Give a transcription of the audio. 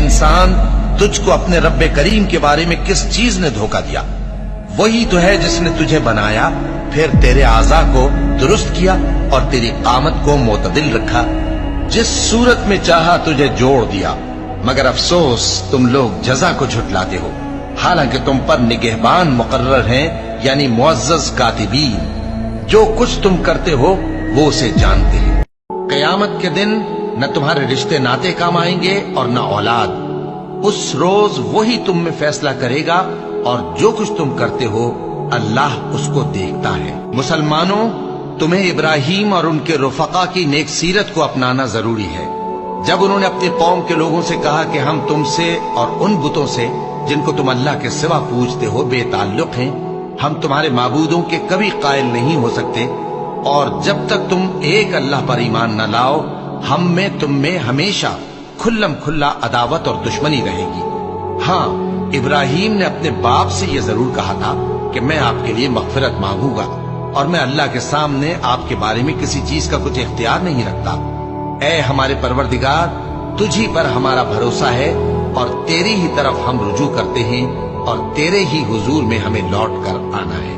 इंसान, तुझको अपने रब्बे करीम के बारे में किस चीज ने धोखा दिया? वही तो है जिसने तुझे बनाया, फिर तेरे आज़ा को दुरुस्त किया और तेरी कामत को मोतदिल रखा, जिस सूरत में चाहा तुझे जोड़ दिया। मगर अफसोस तुम लोग जजा को झुटलाते हो, हालांकि तुम पर निगहबान मुकर्रर हैं, यानी मुअज़्ज़ज़ कातिबीन। जो कुछ तुम करते हो वो उसे जानते हैं। क़यामत के दिन न तुम्हारे रिश्ते नाते काम आएंगे और न औलाद। उस रोज वही तुम में फैसला करेगा और जो कुछ तुम करते हो अल्लाह उसको देखता है। मुसलमानों, तुम्हें इब्राहीम और उनके रुफका की नेक सीरत को अपनाना जरूरी है। जब उन्होंने अपनी कौम के लोगों से कहा कि हम तुमसे और उन बुतों से जिनको तुम अल्लाह के सिवा पूजते हो बेताल्लुक हैं, हम तुम्हारे माबूदों के कभी कायल नहीं हो सकते, और जब तक तुम एक अल्लाह पर ईमान न लाओ हम में तुम में हमेशा खुल्लम खुल्ला अदावत और दुश्मनी रहेगी। हाँ, इब्राहीम ने अपने बाप से यह जरूर कहा था कि मैं आपके लिए मगफिरत मांगूंगा और मैं अल्लाह के सामने आपके बारे में किसी चीज का कुछ इख्तियार नहीं रखता। ऐ हमारे परवरदिगार, तुझी पर हमारा भरोसा है और तेरी ही तरफ हम रुजू करते हैं और तेरे ही हुजूर में हमें लौट कर आना है।